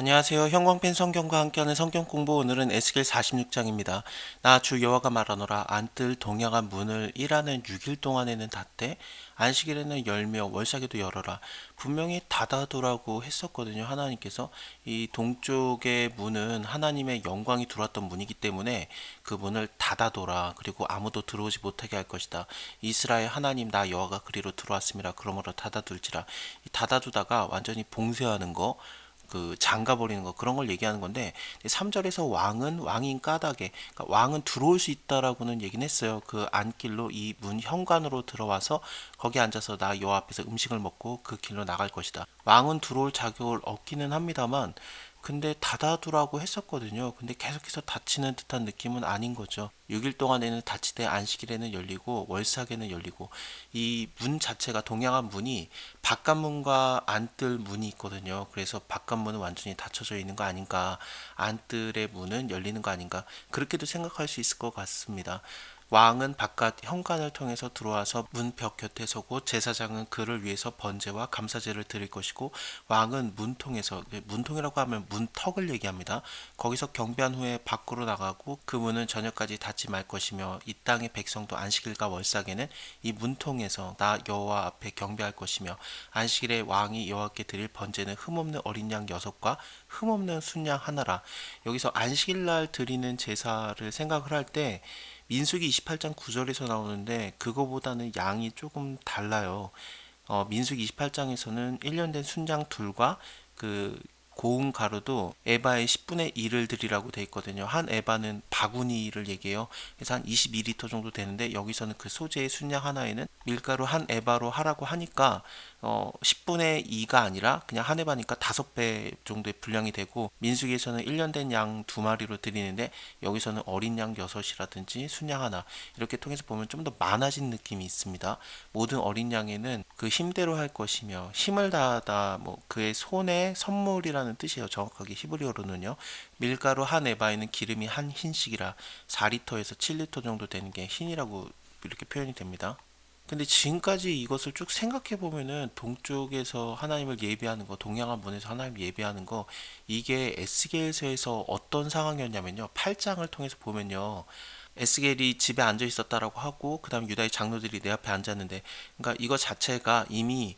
안녕하세요. 형광펜 성경과 함께하는 성경 공부 오늘은 에스겔 46장입니다. 나 주 여호와가 말하노라 안뜰 동양한 문을 일하는 6일 동안에는 닫되 안식일에는 열며 월삭에도 열어라. 분명히 닫아두라고 했었거든요. 하나님께서 이 동쪽의 문은 하나님의 영광이 들어왔던 문이기 때문에 그 문을 닫아둬라. 그리고 아무도 들어오지 못하게 할 것이다. 이스라엘 하나님 나 여호와가 그리로 들어왔음이라. 그러므로 닫아둘지라. 이 닫아두다가 완전히 봉쇄하는 거, 그 장가버리는 거, 그런 걸 얘기하는 건데 3절에서 왕은 왕인 까닭에, 그러니까 왕은 들어올 수 있다라고는 얘기는 했어요. 그 안길로 이 문 현관으로 들어와서 거기 앉아서 나 여호와 앞에서 음식을 먹고 그 길로 나갈 것이다. 왕은 들어올 자격을 얻기는 합니다만 근데 닫아두라고 했었거든요. 근데 계속해서 닫히는 듯한 느낌은 아닌 거죠. 6일 동안에는 닫히되 안식일에는 열리고 월삭에는 열리고, 이 문 자체가 동양한 문이 바깥문과 안뜰 문이 있거든요. 그래서 바깥문은 완전히 닫혀져 있는 거 아닌가, 안뜰의 문은 열리는 거 아닌가, 그렇게도 생각할 수 있을 것 같습니다. 왕은 바깥 현관을 통해서 들어와서 문벽 곁에 서고 제사장은 그를 위해서 번제와 감사제를 드릴 것이고, 왕은 문통에서, 문통이라고 하면 문턱을 얘기합니다. 거기서 경배한 후에 밖으로 나가고 그 문은 저녁까지 닫지 말 것이며 이 땅의 백성도 안식일과 월삭에는 이 문통에서 나 여호와 앞에 경배할 것이며, 안식일에 왕이 여호와께 드릴 번제는 흠없는 어린 양 6과 흠없는 순양 하나라. 여기서 안식일날 드리는 제사를 생각을 할 때 민수기 28장 9절에서 나오는데 그거보다는 양이 조금 달라요. 민수기 28장에서는 1년 된 순양 둘과 그 고운 가루도 에바의 10분의 1을 드리라고 돼 있거든요. 한 에바는 바구니를 얘기해요. 그래서 한 22리터 정도 되는데 여기서는 그 소재의 순양 하나에는 밀가루 한 에바로 하라고 하니까 10분의 2가 아니라 그냥 한 에바니까 5배 정도의 분량이 되고, 민수기에서는 1년 된 양 2마리로 드리는데 여기서는 어린 양 6이라든지 순양 하나, 이렇게 통해서 보면 좀 더 많아진 느낌이 있습니다. 모든 어린 양에는 그 힘대로 할 것이며 힘을 다하다, 뭐 그의 손에 선물이라는 뜻이에요. 정확하게 히브리어로는요. 밀가루 한 에바에는 기름이 한 흰씩이라 4리터에서 7리터 정도 되는 게 흰이라고 이렇게 표현이 됩니다. 근데 지금까지 이것을 쭉 생각해 보면은 동쪽에서 하나님을 예배하는 거, 동양한 문에서 하나님 예배하는 거, 이게 에스겔서에서 어떤 상황이었냐면요. 8장을 통해서 보면요. 에스겔이 집에 앉아 있었다라고 하고 그다음 유다의 장로들이 내 앞에 앉았는데, 그러니까 이거 자체가 이미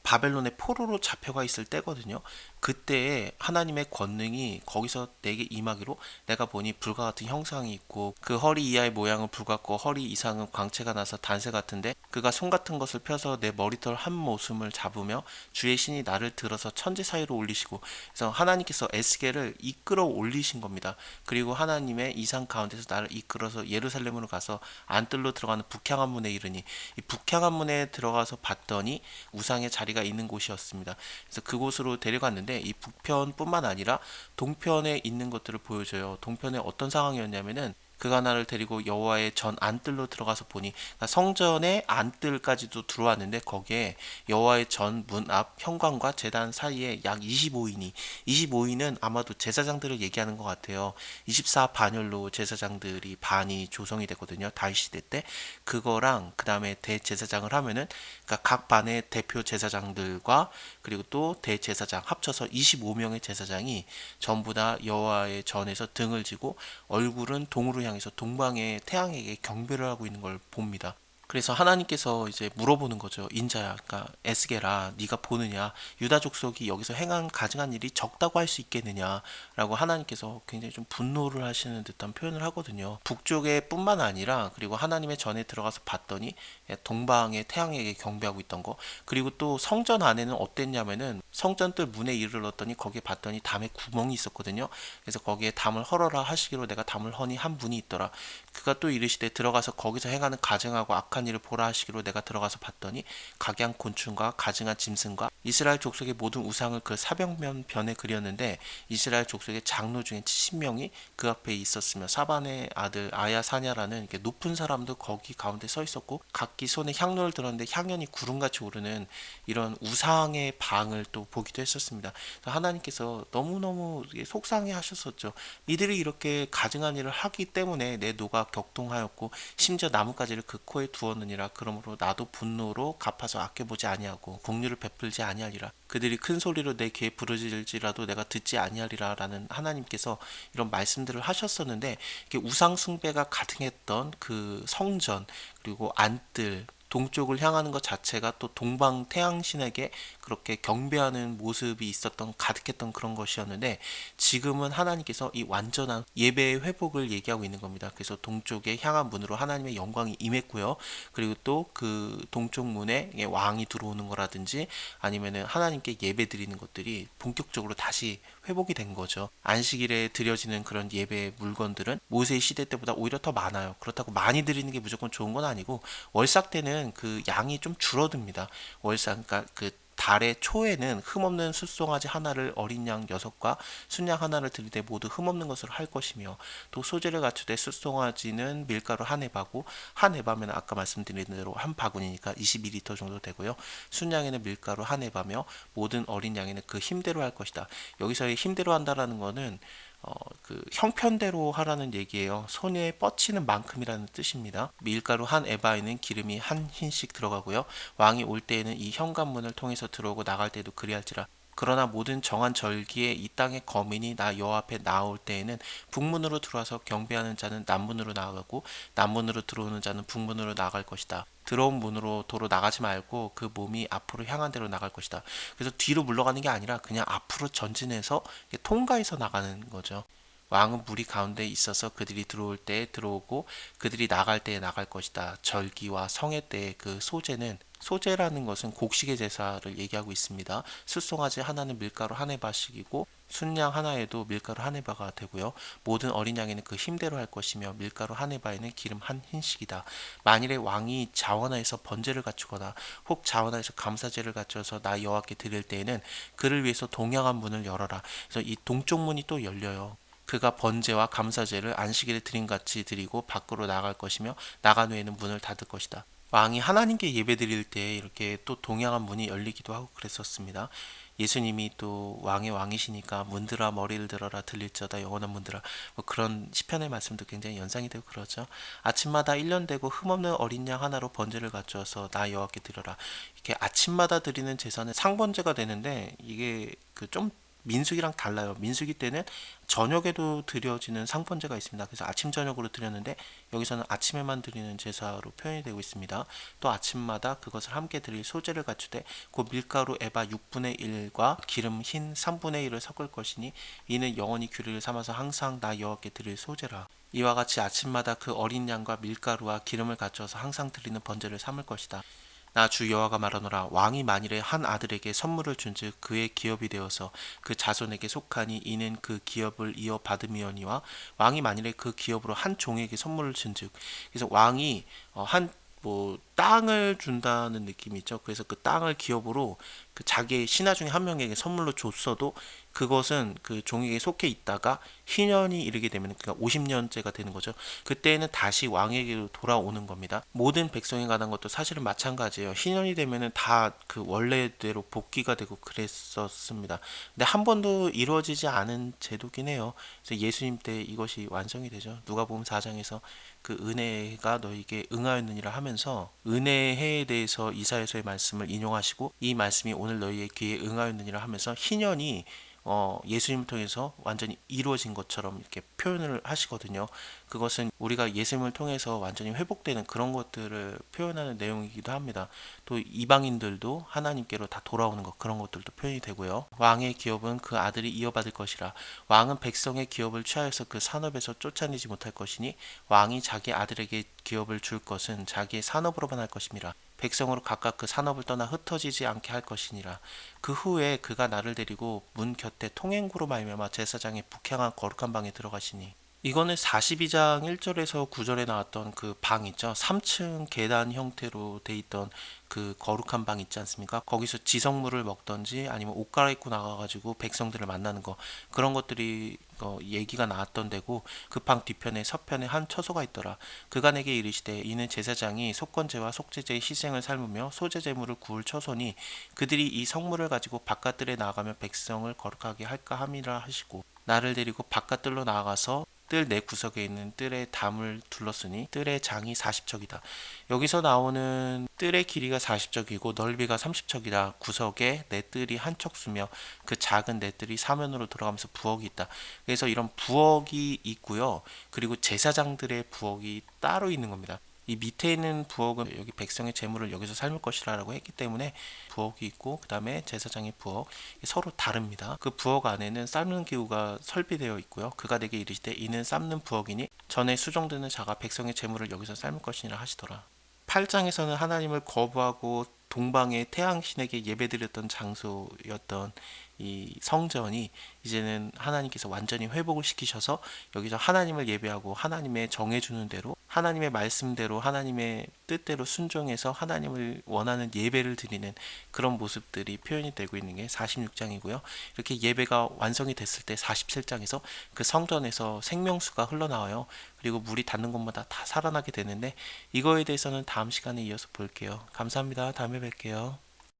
바벨론의 포로로 잡혀가 있을 때거든요. 그때에 하나님의 권능이 거기서 내게 임하기로, 내가 보니 불과 같은 형상이 있고 그 허리 이하의 모양은 불 같고 허리 이상은 광채가 나서 단새 같은데 그가 손 같은 것을 펴서 내 머리털 한 모숨을 잡으며 주의 신이 나를 들어서 천지 사이로 올리시고, 그래서 하나님께서 에스겔을 이끌어 올리신 겁니다. 그리고 하나님의 이상 가운데서 나를 이끌어서 예루살렘으로 가서 안뜰로 들어가는 북향한 문에 이르니, 이 북향한 문에 들어가서 봤더니 우상의 자리가 있는 곳이었습니다. 그래서 그곳으로 데려갔는데 이 북편뿐만 아니라 동편에 있는 것들을 보여줘요. 동편에 어떤 상황이었냐면은 그가 나를 데리고 여호와의 전 안뜰로 들어가서 보니, 그러니까 성전의 안뜰까지도 들어왔는데 거기에 여호와의 전 문 앞 현관과 제단 사이에 약 25인이, 25인은 아마도 제사장들을 얘기하는 것 같아요. 24 반열로 제사장들이 반이 조성이 되거든요. 다윗 시대 때. 그거랑 그 다음에 대제사장을 하면은, 그러니까 각 반의 대표 제사장들과 그리고 또 대제사장 합쳐서 25명의 제사장이 전부 다 여호와의 전에서 등을 지고 얼굴은 동으로 향해서 동방의 태양에게 경배를 하고 있는 걸 봅니다. 그래서 하나님께서 이제 물어보는 거죠. 인자야, 그러니까 에스겔아, 네가 보느냐? 유다 족속이 여기서 행한 가증한 일이 적다고 할 수 있겠느냐라고 하나님께서 굉장히 좀 분노를 하시는 듯한 표현을 하거든요. 북쪽에 뿐만 아니라 그리고 하나님의 전에 들어가서 봤더니 동방의 태양에게 경배하고 있던 거, 그리고 또 성전 안에는 어땠냐면은 성전 뜰 문에 이르렀더니 거기에 봤더니 담에 구멍이 있었거든요. 그래서 거기에 담을 헐어라 하시기로 내가 담을 허니 한 분이 있더라. 그가 또 이르시되 들어가서 거기서 행하는 가증하고 악한 일을 보라 하시기로 내가 들어가서 봤더니 각양 곤충과 가증한 짐승과 이스라엘 족속의 모든 우상을 그 사벽면 변에 그렸는데, 이스라엘 족속의 장로 중에 70명이 그 앞에 있었으며 사반의 아들 아야사냐라는 이렇게 높은 사람도 거기 가운데 서 있었고, 각기 손에 향로를 들었는데 향연이 구름같이 오르는 이런 우상의 방을 또 보기도 했었습니다. 하나님께서 너무너무 속상해 하셨었죠. 이들이 이렇게 가증한 일을 하기 때문에 내 노가 격동하였고 심지어 나뭇가지를 그 코에 두어 주었느니라. 그러므로 나도 분노로 갚아서 아껴보지 아니하고 공유를 베풀지 아니하리라. 그들이 큰 소리로 내 귀에 부르짖을지라도 내가 듣지 아니하리라. 라는 하나님께서 이런 말씀들을 하셨었는데, 이게 우상 숭배가 가득했던 그 성전, 그리고 안뜰 동쪽을 향하는 것 자체가 또 동방 태양신에게 그렇게 경배하는 모습이 있었던, 가득했던 그런 것이었는데, 지금은 하나님께서 이 완전한 예배의 회복을 얘기하고 있는 겁니다. 그래서 동쪽에 향한 문으로 하나님의 영광이 임했고요. 그리고 또 그 동쪽 문에 왕이 들어오는 거라든지 아니면은 하나님께 예배 드리는 것들이 본격적으로 다시 회복이 된 거죠. 안식일에 드려지는 그런 예배 물건들은 모세 시대 때보다 오히려 더 많아요. 그렇다고 많이 드리는 게 무조건 좋은 건 아니고, 월삭 때는 그 양이 좀 줄어듭니다. 월삭, 그러니까 그 달의 초에는 흠없는 숫송아지 하나를, 어린 양 6과 순양 하나를 드리되 모두 흠없는 것으로 할 것이며, 또 소재를 갖추되 숫송아지는 밀가루 한 에바고, 한 에바면 아까 말씀드린 대로 한 바구니니까 22리터 정도 되고요. 순양에는 밀가루 한 에바며 모든 어린 양에는 그 힘대로 할 것이다. 여기서의 힘대로 한다라는 거는 그 형편대로 하라는 얘기예요. 손에 뻗치는 만큼이라는 뜻입니다. 밀가루 한 에바에는 기름이 한 흰씩 들어가고요. 왕이 올 때에는 이 현관문을 통해서 들어오고 나갈 때도 그리할지라. 그러나 모든 정한 절기에 이 땅의 거민이 나 여호와 앞에 나올 때에는 북문으로 들어와서 경배하는 자는 남문으로 나가고 남문으로 들어오는 자는 북문으로 나갈 것이다. 들어온 문으로 도로 나가지 말고 그 몸이 앞으로 향한 대로 나갈 것이다. 그래서 뒤로 물러가는 게 아니라 그냥 앞으로 전진해서 통과해서 나가는 거죠. 왕은 무리 가운데 있어서 그들이 들어올 때에 들어오고 그들이 나갈 때에 나갈 것이다. 절기와 성회 때의 그 소제는, 소제라는 것은 곡식의 제사를 얘기하고 있습니다. 숫송아지 하나는 밀가루 한 에바씩이고 순양 하나에도 밀가루 한 에바가 되고요. 모든 어린 양에는 그 힘대로 할 것이며 밀가루 한 에바에는 기름 한 흰씩이다. 만일에 왕이 자원하에서 번제를 갖추거나 혹 자원하에서 감사제를 갖춰서 나 여호와께 드릴 때에는 그를 위해서 동양한 문을 열어라. 그래서 이 동쪽 문이 또 열려요. 그가 번제와 감사제를 안식일에 드림같이 드리고 밖으로 나갈 것이며 나간 후에는 문을 닫을 것이다. 왕이 하나님께 예배드릴 때 이렇게 또 동양한 문이 열리기도 하고 그랬었습니다. 예수님이 또 왕의 왕이시니까 문들아 머리를 들어라 들릴지어다 영원한 문들아, 뭐 그런 시편의 말씀도 굉장히 연상이 되고 그러죠. 아침마다 1년 되고 흠없는 어린 양 하나로 번제를 갖추어서 나 여호와께 드려라. 이렇게 아침마다 드리는 제사는 상번제가 되는데, 이게 그 좀 민수기랑 달라요. 민수기 때는 저녁에도 드려지는 상번제가 있습니다. 그래서 아침 저녁으로 드렸는데 여기서는 아침에만 드리는 제사로 표현이 되고 있습니다. 또 아침마다 그것을 함께 드릴 소제를 갖추되 그 밀가루 에바 6분의 1과 기름 흰 3분의 1을 섞을 것이니 이는 영원히 규례를 삼아서 항상 나 여호와께 드릴 소제라. 이와 같이 아침마다 그 어린 양과 밀가루와 기름을 갖춰서 항상 드리는 번제를 삼을 것이다. 나 주 여호와가 말하노라. 왕이 만일에 한 아들에게 선물을 준즉 그의 기업이 되어서 그 자손에게 속하니 이는 그 기업을 이어받음이오니와, 왕이 만일에 그 기업으로 한 종에게 선물을 준즉, 그래서 왕이 한 뭐 땅을 준다는 느낌이 있죠. 그래서 그 땅을 기업으로 그 자기의 신하 중에 한 명에게 선물로 줬어도 그것은 그 종에게 속해 있다가 희년이 이르게 되면, 그러니까 50년째가 되는 거죠. 그때는 다시 왕에게로 돌아오는 겁니다. 모든 백성에 관한 것도 사실은 마찬가지예요. 희년이 되면은 다 그 원래대로 복귀가 되고 그랬었습니다. 근데 한 번도 이루어지지 않은 제도긴 해요. 그래서 예수님 때 이것이 완성이 되죠. 누가복음 4장에서 그 은혜가 너에게 응하였느니라 하면서 은혜에 대해서 이사야서의 말씀을 인용하시고, 이 말씀이 오늘 너희의 귀에 응하였느니라 하면서 희년이 예수님을 통해서 완전히 이루어진 것처럼 이렇게 표현을 하시거든요. 그것은 우리가 예수님을 통해서 완전히 회복되는 그런 것들을 표현하는 내용이기도 합니다. 또 이방인들도 하나님께로 다 돌아오는 것, 그런 것들도 표현이 되고요. 왕의 기업은 그 아들이 이어받을 것이라. 왕은 백성의 기업을 취하여서 그 산업에서 쫓아내지 못할 것이니 왕이 자기 아들에게 기업을 줄 것은 자기의 산업으로만 할 것임이라. 백성으로 각각 그 산업을 떠나 흩어지지 않게 할 것이니라. 그 후에 그가 나를 데리고 문 곁에 통행구로 말미암아 제사장의 북향한 거룩한 방에 들어가시니, 이거는 42장 1절에서 9절에 나왔던 그 방 있죠. 3층 계단 형태로 돼 있던 그 거룩한 방 있지 않습니까? 거기서 지성물을 먹던지 아니면 옷 갈아입고 나가가지고 백성들을 만나는 거, 그런 것들이 얘기가 나왔던 데고, 그 방 뒤편에 서편에 한 처소가 있더라. 그가 내게 이르시되 이는 제사장이 속건제와 속죄제의 희생을 삶으며 소제제물을 구울 처소니 그들이 이 성물을 가지고 바깥들에 나아가며 백성을 거룩하게 할까 함이라 하시고, 나를 데리고 바깥들로 나아가서 뜰 내 구석에 있는 뜰의 담을 둘렀으니 뜰의 장이 40척이다. 여기서 나오는 뜰의 길이가 40척이고 넓이가 30척이다. 구석에 내 뜰이 한 척수며 그 작은 내 뜰이 사면으로 들어가면서 부엌이 있다. 그래서 이런 부엌이 있고요. 그리고 제사장들의 부엌이 따로 있는 겁니다. 이 밑에 있는 부엌은 여기 백성의 재물을 여기서 삶을 것이라고 했기 때문에 부엌이 있고, 그 다음에 제사장의 부엌, 서로 다릅니다. 그 부엌 안에는 삶는 기구가 설비되어 있고요. 그가 내게 이르시되 이는 삶는 부엌이니 전에 수종드는 자가 백성의 재물을 여기서 삶을 것이니라 하시더라. 8장에서는 하나님을 거부하고 동방의 태양신에게 예배드렸던 장소였던 이 성전이 이제는 하나님께서 완전히 회복을 시키셔서 여기서 하나님을 예배하고 하나님의 정해주는 대로, 하나님의 말씀대로, 하나님의 뜻대로 순종해서 하나님을 원하는 예배를 드리는 그런 모습들이 표현이 되고 있는 게 46장이고요. 이렇게 예배가 완성이 됐을 때 47장에서 그 성전에서 생명수가 흘러나와요. 그리고 물이 닿는 곳마다 다 살아나게 되는데, 이거에 대해서는 다음 시간에 이어서 볼게요. 감사합니다. 다음에 뵐게요.